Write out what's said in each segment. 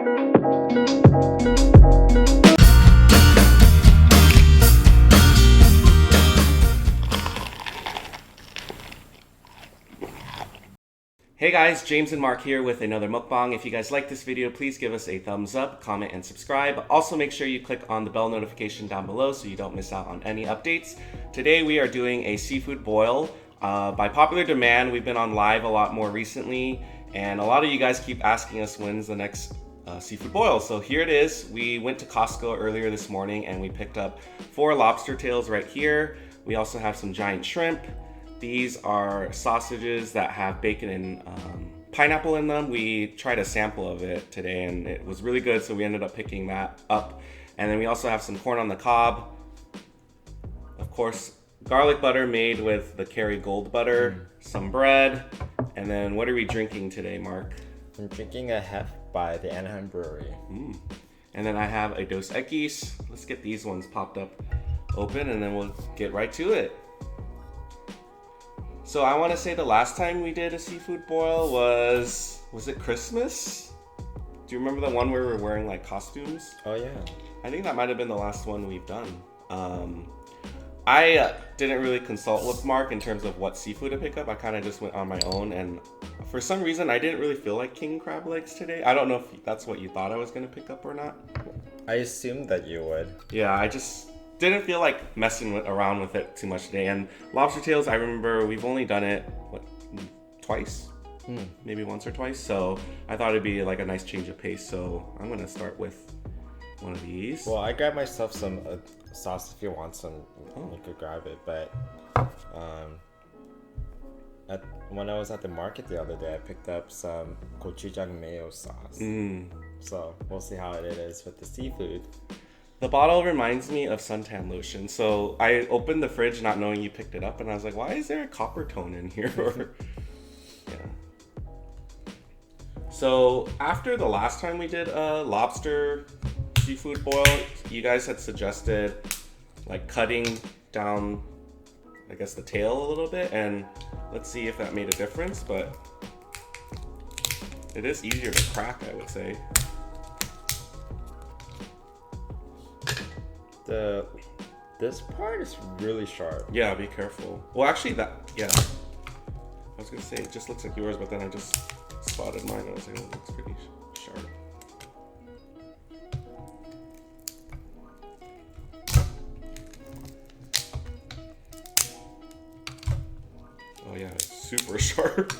Hey guys, James and Mark here with another mukbang. If you guys like this video, please give us a thumbs up, comment, and subscribe. Also make sure you click on the bell notification down below so you don't miss out on any updates. Today we are doing a seafood boil. By popular demand, we've been on live a lot more recently, and a lot of you guys keep asking us when's the next seafood boil. So here it is. We went to Costco earlier this morning and we picked up 4 lobster tails right here. We also have some giant shrimp. These are sausages that have bacon and pineapple in them. We tried a sample of it today and it was really good, so we ended up picking that up. And then we also have some corn on the cob. Of course, garlic butter made with the Kerrygold butter, some bread, and then what are we drinking today, Mark? I'm drinking a Hef by the Anaheim Brewery. And then I have a Dos Equis. Let's get these ones popped up open and then we'll get right to it. So I want to say the last time we did a seafood boil was it Christmas? Do you remember the one where we were wearing like costumes? Oh yeah. I think that might have been the last one we've done. I didn't really consult with Mark in terms of what seafood to pick up. I kind of just went on my own, and for some reason I didn't really feel like king crab legs today. I don't know if that's what you thought I was going to pick up or not. I assumed that you would. Yeah, I just didn't feel like messing around with it too much today. And lobster tails, I remember we've only done it, twice? Maybe once or twice. So I thought it'd be like a nice change of pace. So I'm going to start with one of these. Well, I grabbed myself some sauce. If you want some, you could grab it. But when I was at the market the other day, I picked up some gochujang mayo sauce. So we'll see how it is with the seafood. The bottle reminds me of suntan lotion. So I opened the fridge not knowing you picked it up, and I was like, why is there a copper tone in here? Yeah. So after the last time we did a lobster seafood boil, you guys had suggested like cutting down, I guess, the tail a little bit, and let's see if that made a difference, but it is easier to crack, I would say. This part is really sharp. Yeah, be careful. Well, actually, I was gonna say it just looks like yours, but then I just spotted mine and I was like, oh, it looks pretty sharp. Oh yeah, it's super sharp.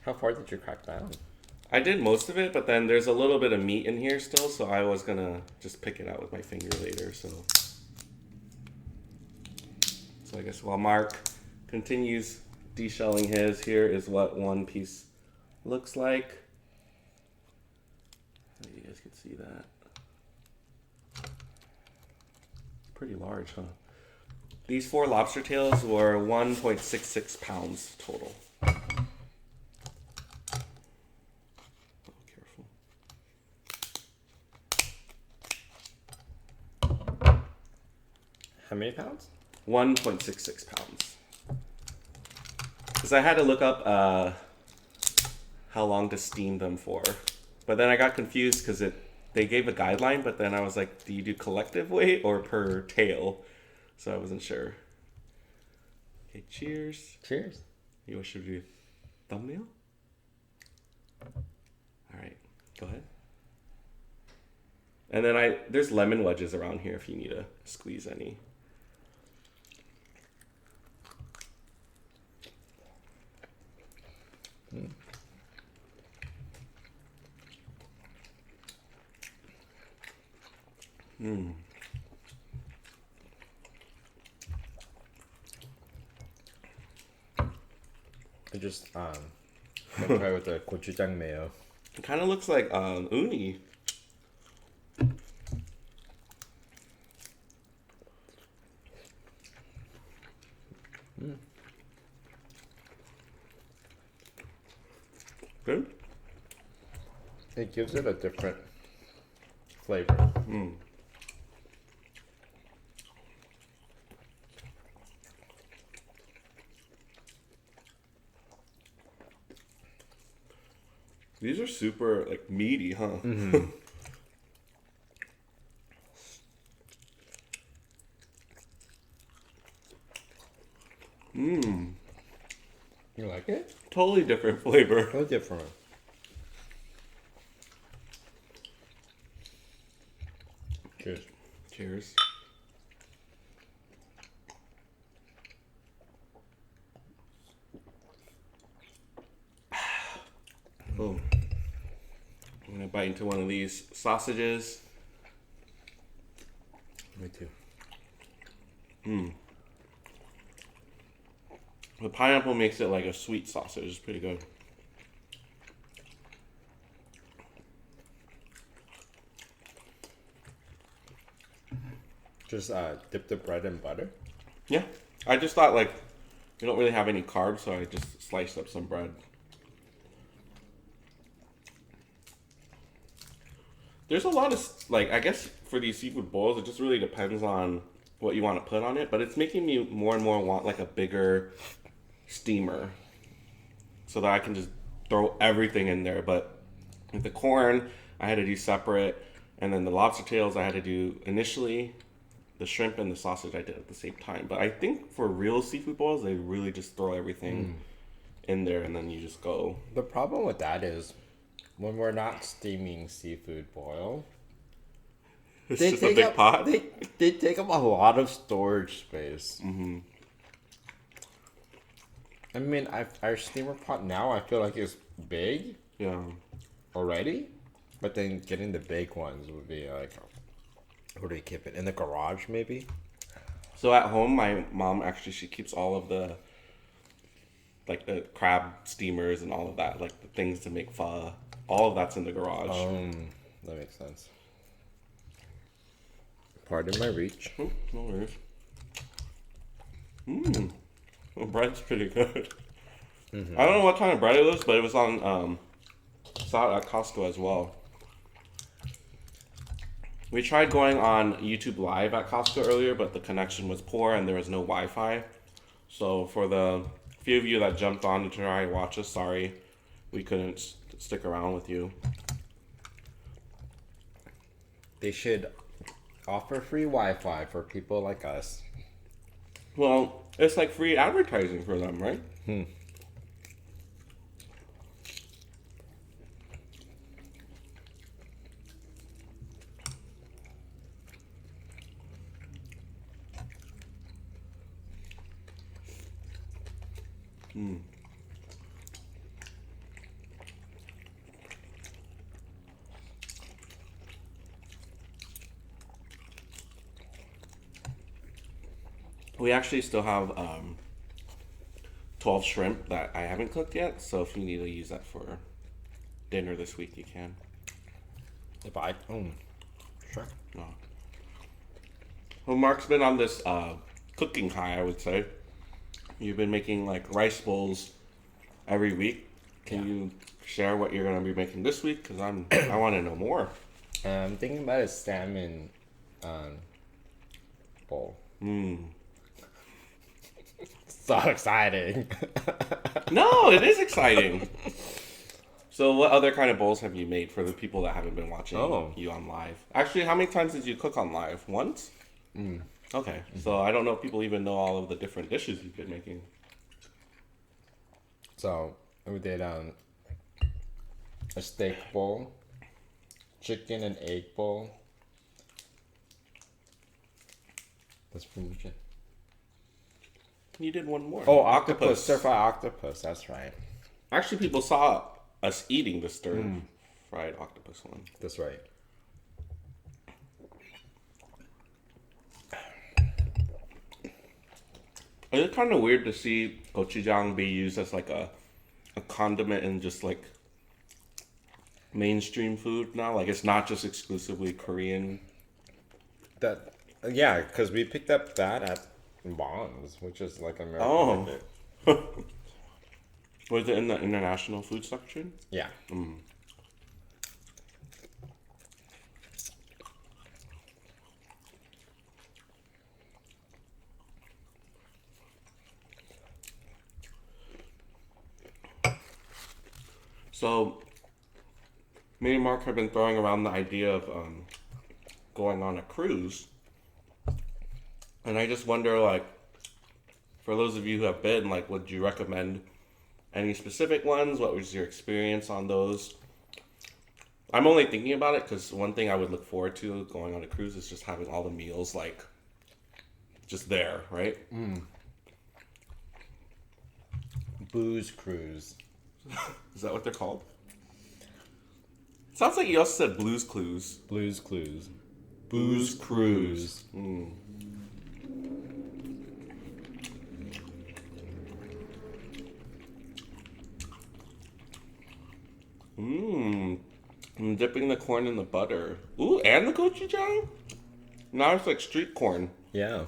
How far did you crack down? I did most of it, but then there's a little bit of meat in here still, so I was gonna just pick it out with my finger later. So I guess while Mark continues deshelling his, here is what one piece looks like. You guys can see that. Pretty large, huh? These 4 lobster tails were 1.66 pounds total. How many pounds? 1.66 pounds. Because I had to look up how long to steam them for. But then I got confused because they gave a guideline, but then I was like, do you do collective weight or per tail? So I wasn't sure. Okay, cheers. Cheers. You should do thumbnail? All right, go ahead. And then there's lemon wedges around here if you need to squeeze any. I just try with the gochujang mayo. It kind of looks like uni. Good. It gives it a different flavor. These are super like meaty, huh? You like it? Totally different flavor. So different. Cheers. Cheers. Oh. I'm gonna bite into one of these sausages. Me too. The pineapple makes it like a sweet sausage. It's pretty good. Just dip the bread in butter. Yeah. I just thought like we don't really have any carbs, so I just sliced up some bread. There's a lot of like I guess for these seafood bowls, it just really depends on what you want to put on it. But it's making me more and more want like a bigger steamer, so that I can just throw everything in there. But with the corn, I had to do separate, and then the lobster tails I had to do initially. The shrimp and the sausage I did at the same time. But I think for real seafood bowls, they really just throw everything in there and then you just go. The problem with that is when we're not steaming seafood boil, It's just a big pot. They take up a lot of storage space. I mean, our steamer pot now, I feel like is big Yeah. already, but then getting the big ones would be like, where do you keep it? In the garage, maybe? So at home, my mom actually, she keeps all of the, like the crab steamers and all of that, like the things to make pho. All of that's in the garage. That makes sense. Pardon my reach. No worries. The bread's pretty good. I don't know what kind of bread it was, but it was on, saw it at Costco as well. We tried going on YouTube Live at Costco earlier, but the connection was poor and there was no Wi-Fi. So for the few of you that jumped on to try and watch us, sorry, we couldn't stick around with you. They should offer free Wi-Fi for people like us. Well, it's like free advertising for them, right? We actually still have 12 shrimp that I haven't cooked yet, so if you need to use that for dinner this week, you can. If I, sure. No. Well, Mark's been on this cooking high, I would say. You've been making like rice bowls every week. Can you share what you're gonna be making this week? Because I want to know more. I'm thinking about a salmon bowl. So exciting. No, it is exciting. So what other kind of bowls have you made for the people that haven't been watching you on live? Actually, how many times did you cook on live? Once? Okay, so I don't know if people even know all of the different dishes you've been making. So we did a steak bowl, chicken and egg bowl. That's pretty much it. You did one more. Oh, octopus, stir-fry octopus. That's right. Actually, people saw us eating the stir-fried octopus one. That's right. It's kind of weird to see gochujang be used as like a condiment in just like mainstream food now. Like it's not just exclusively Korean. That because we picked up that at Bonds, which is like American. Oh. Market. Was it in the international food section? Yeah. So, me and Mark have been throwing around the idea of going on a cruise. And I just wonder, like, for those of you who have been, like, would you recommend any specific ones? What was your experience on those? I'm only thinking about it because one thing I would look forward to going on a cruise is just having all the meals, like, just there, right? Booze cruise. Is that what they're called? Sounds like you also said Blues Clues. Blues Clues. Booze Cruise. I'm dipping the corn in the butter. Ooh, and the gochujang? Now it's like street corn. Yeah.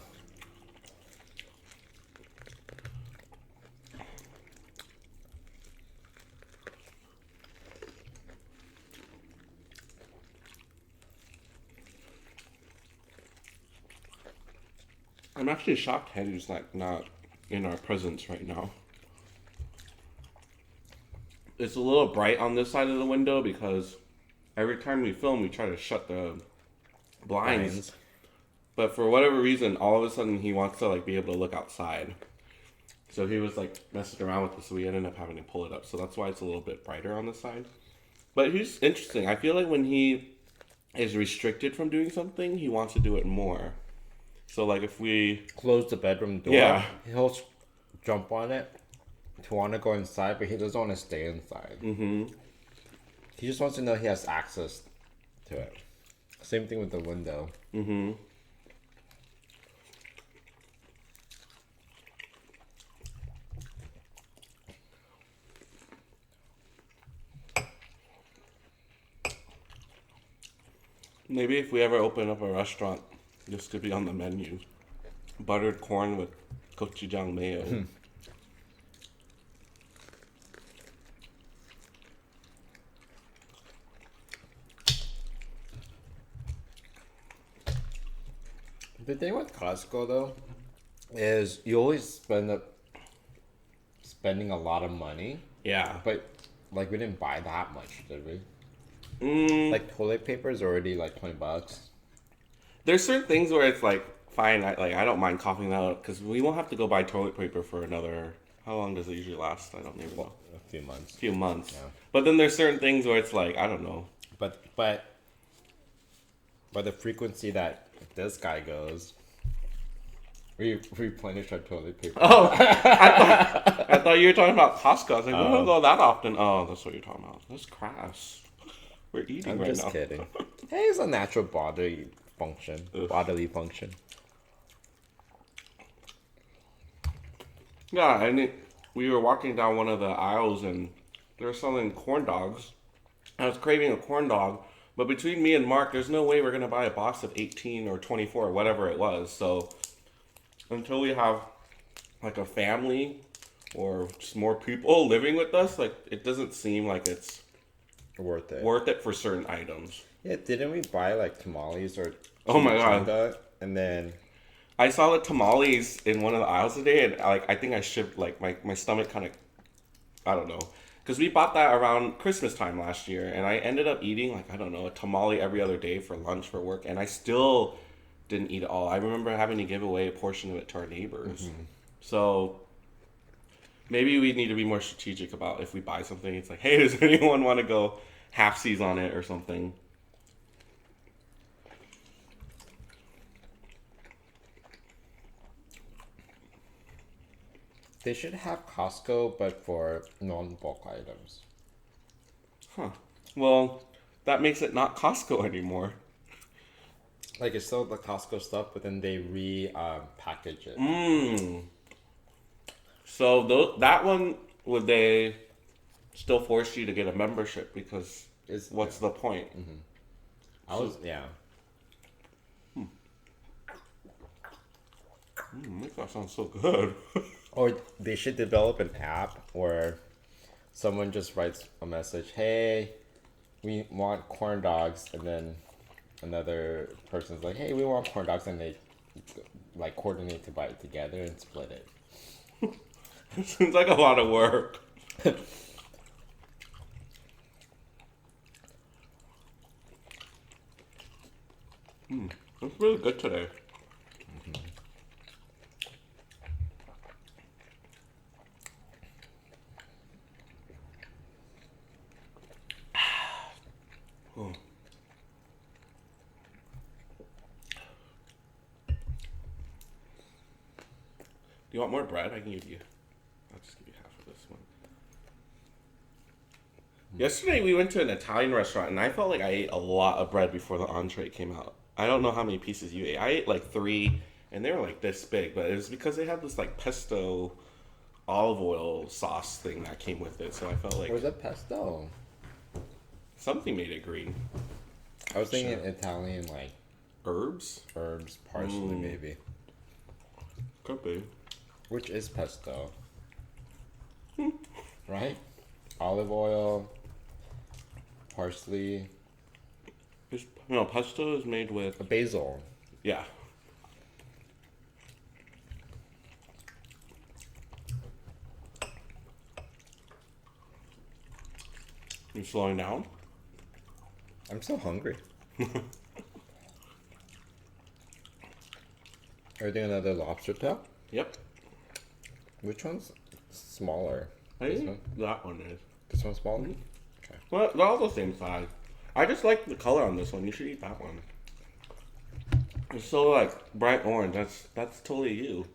I'm actually shocked Henry's not in our presence right now. It's a little bright on this side of the window because every time we film, we try to shut the blinds. But for whatever reason, all of a sudden he wants to like be able to look outside. So he was like messing around with it, so we ended up having to pull it up. So that's why it's a little bit brighter on this side. But he's interesting. I feel like when he is restricted from doing something, he wants to do it more. So like if we close the bedroom door, he'll jump on it to want to go inside, but he doesn't want to stay inside. He just wants to know he has access to it. Same thing with the window. Maybe if we ever open up a restaurant, this could be on the menu. Buttered corn with gochujang mayo. The thing with Costco though is you always spending a lot of money. Yeah. But like we didn't buy that much, did we? Like toilet paper is already like $20. There's certain things where it's like fine. I don't mind coughing that out because we won't have to go buy toilet paper for another. How long does it usually last? I don't even know. A few months. Few months. Yeah. But then there's certain things where it's like I don't know. But the frequency that this guy goes, we replenish our toilet paper. Oh, I thought you were talking about Costco. I was like, we don't go that often. Oh, that's what you're talking about. That's crass. We're eating I'm right now. just kidding. Hey, it's a natural bodily function. Bodily function. Yeah, and we were walking down one of the aisles and they were selling corn dogs. I was craving a corn dog, but between me and Mark, there's no way we're going to buy a box of 18 or 24 or whatever it was. So until we have like a family or just more people living with us, like it doesn't seem like it's worth it for certain items. Yeah, didn't we buy like tamales or oh my god, and then I saw the tamales in one of the aisles today and I think I shipped like my stomach kind of, I don't know, because we bought that around Christmas time last year and I ended up eating like I don't know a tamale every other day for lunch for work and I still didn't eat it all. I remember having to give away a portion of it to our neighbors. So maybe we need to be more strategic about if we buy something. It's like, hey, does anyone want to go halfsies on it or something? they should have Costco, but for non-bulk items. Huh. Well, that makes it not Costco anymore. Like it's still the Costco stuff, but then they package it. So that one, would they still force you to get a membership? Because what's the point? That sounds so good. Or they should develop an app where someone just writes a message, hey, we want corn dogs, and then another person's like, hey, we want corn dogs, and they like coordinate to buy it together and split it. It seems like a lot of work. It's really good today. Oh. Do you want more bread? I can give you. I'll just give you half of this one. Yesterday we went to an Italian restaurant and I felt like I ate a lot of bread before the entree came out. I don't know how many pieces you ate. I ate like 3 and they were like this big, but it was because they had this like pesto olive oil sauce thing that came with it. So I felt like Where's that pesto? something made it green. I was thinking Italian, like Herbs? parsley, maybe. Could be. Which is pesto? Right? Olive oil, parsley, No, pesto is made with basil. yeah. You slowing down? I'm so hungry. Are you doing another lobster tail? Yep. Which one's smaller? I This think one? that one is. This one's smaller? Okay. Well, they're all the same size. I just like the color on this one. You should eat that one. It's so like bright orange. That's totally you.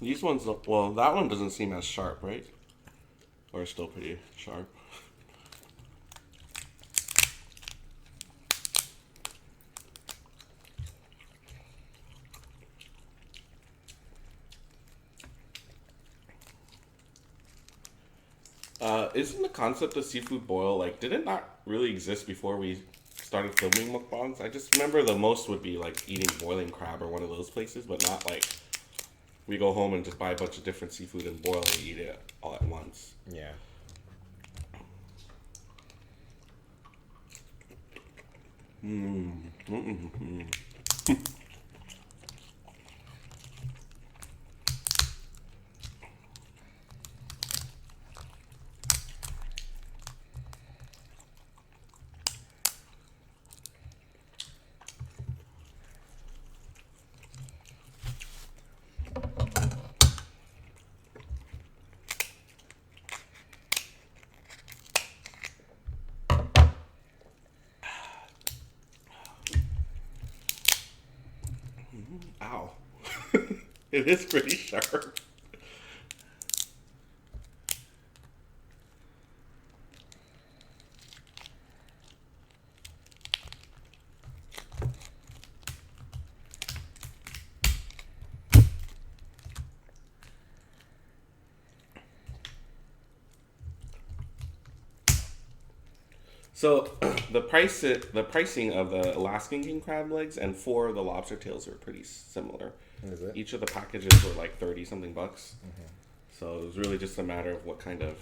These ones, well, that one doesn't seem as sharp, right? Or still pretty sharp. Isn't the concept of seafood boil, like, did it not really exist before we started filming mukbangs? I just remember the most would be, like, eating boiling crab or one of those places, but not, like, we go home and just buy a bunch of different seafood and boil and eat it all at once. Yeah. Ow. It is pretty sharp. So the pricing of the Alaskan king crab legs and 4 of the lobster tails are pretty similar. Is it? Each of the packages were like 30 something bucks. So it was really just a matter of what kind of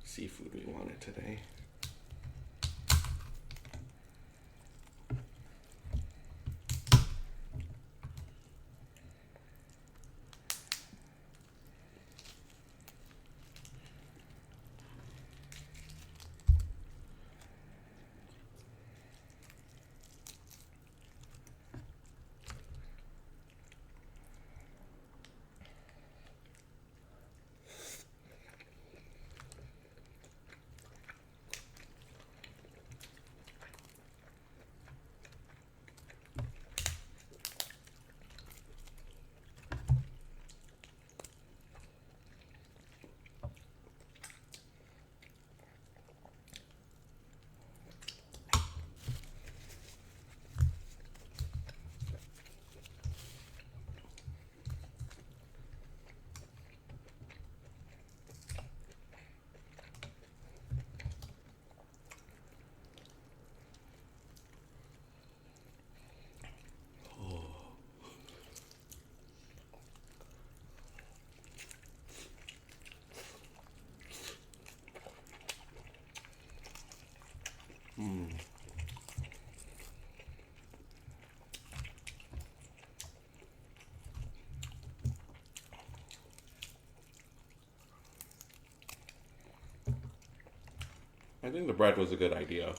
seafood we wanted today. I think the bread was a good idea.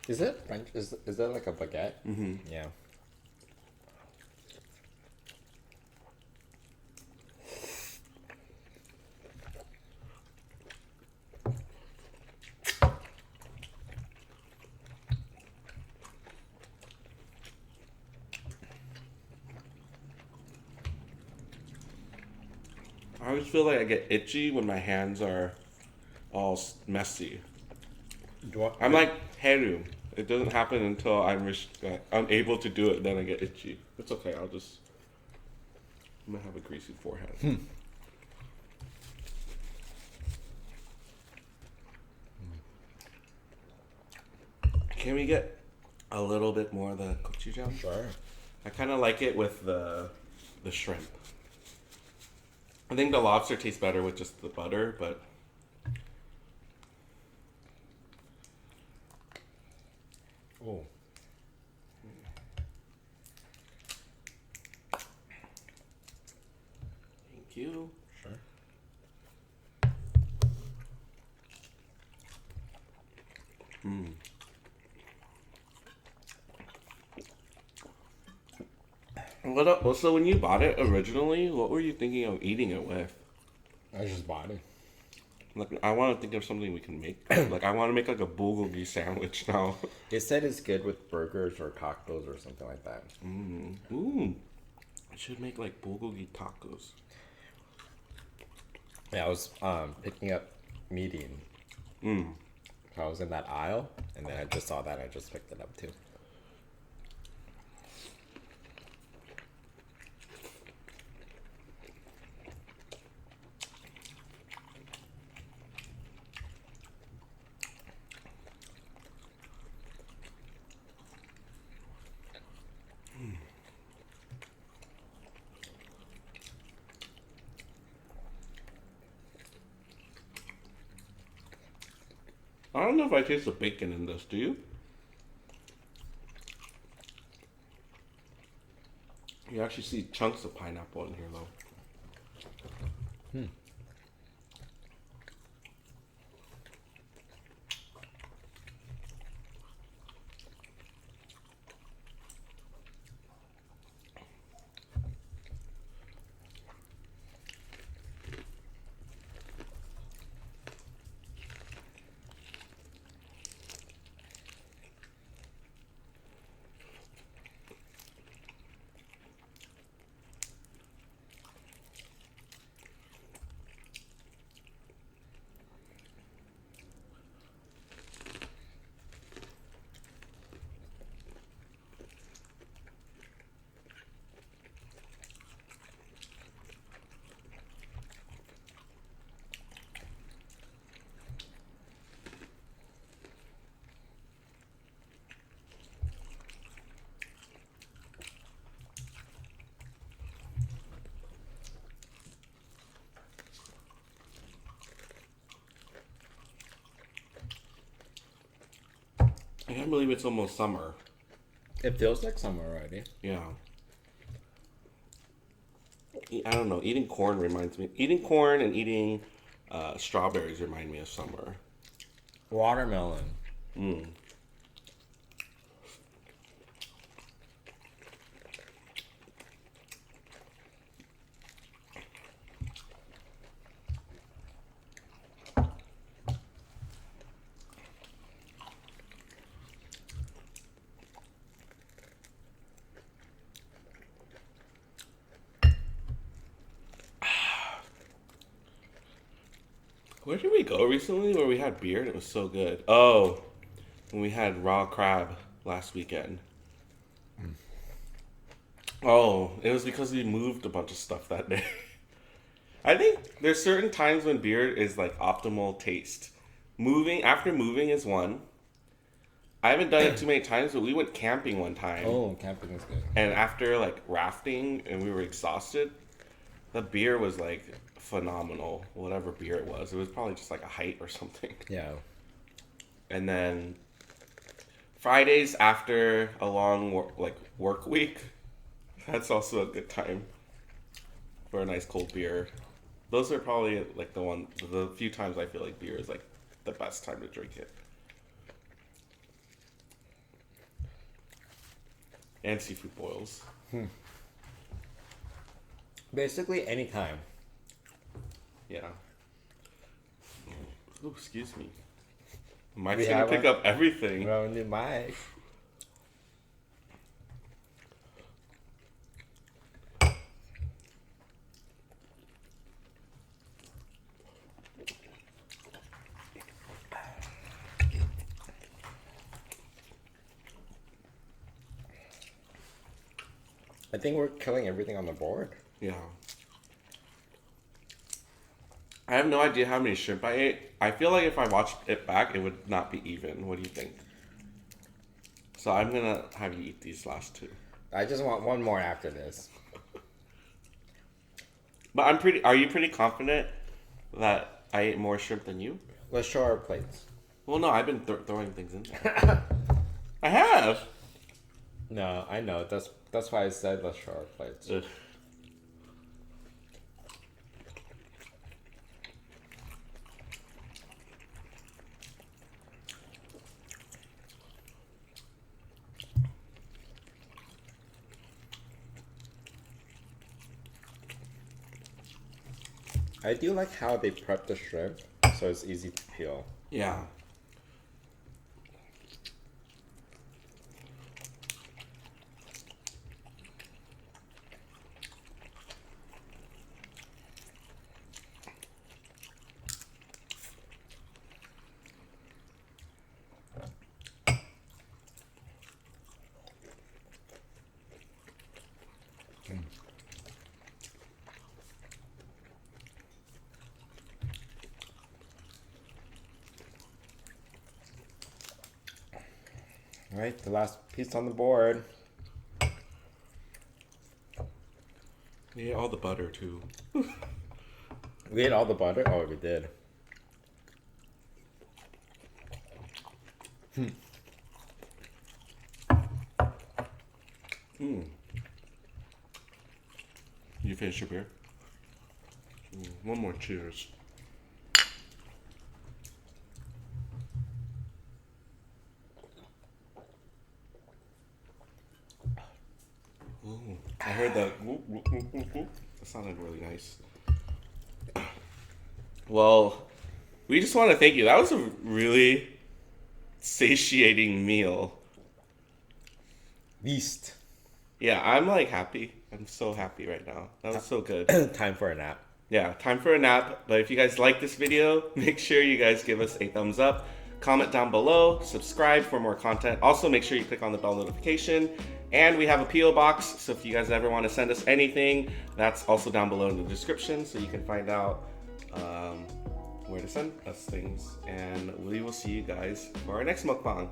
Is it French? Is that like a baguette? Mm-hmm. Yeah. I always feel like I get itchy when my hands are all messy. I'm like Heru. It doesn't happen until I'm able to do it, then I get itchy. It's okay, I'm gonna have a greasy forehead. Can we get a little bit more of the gochujang? Sure. I kind of like it with the shrimp. I think the lobster tastes better with just the butter, but Oh. thank you. Sure. So when you bought it originally, what were you thinking of eating it with? I just bought it. Like, I want to think of something we can make. Like, I want to make like a bulgogi sandwich now. It said it's good with burgers or tacos or something like that. Ooh, I should make like bulgogi tacos. Yeah, I was picking up medium. I was in that aisle, and then I just saw that. And I just picked it up too. I don't know if I taste the bacon in this. Do you? You actually see chunks of pineapple in here, though. I can't believe it's almost summer. It feels like summer already. Yeah. I don't know. Eating corn reminds me. Eating corn and eating strawberries remind me of summer. Watermelon. Where did we go recently where we had beer and it was so good? Oh, when we had raw crab last weekend. Oh, it was because we moved a bunch of stuff that day. I think there's certain times when beer is like optimal taste. After moving is one. I haven't done it too many times, but we went camping one time. Oh, camping is good. And after like rafting and we were exhausted, the beer was like phenomenal. Whatever beer it was probably just like a height or something. Yeah. And then Fridays after a long work week, that's also a good time for a nice cold beer. Those are probably like the few times I feel like beer is like the best time to drink it. And seafood boils. Basically, anytime. Yeah. Oh, excuse me. Mike's gonna pick up everything. Well, new Mike. I think we're killing everything on the board. Yeah. I have no idea how many shrimp I ate. I feel like if I watched it back, it would not be even. What do you think? So I'm gonna have you eat these last two. I just want one more after this. But are you pretty confident that I ate more shrimp than you? Let's show our plates. Well, no, I've been throwing things in there. I have. No, I know. That's why I said let's show our plates. Ugh. I do like how they prep the shrimp so it's easy to peel. Yeah. All right, the last piece on the board. We ate all the butter too. We ate all the butter? Oh, we did. You finished your beer? One more cheers. Ooh, I heard that. Whoop, whoop, whoop, whoop, whoop. That sounded really nice. Well, we just want to thank you. That was a really satiating meal. Beast. Yeah, I'm like happy. I'm so happy right now. That was so good. Time for a nap. Yeah, time for a nap. But if you guys like this video, make sure you guys give us a thumbs up. Comment down below, subscribe for more content. Also, make sure you click on the bell notification. And we have a P.O. box, so if you guys ever want to send us anything, that's also down below in the description, so you can find out where to send us things. And we will see you guys for our next mukbang.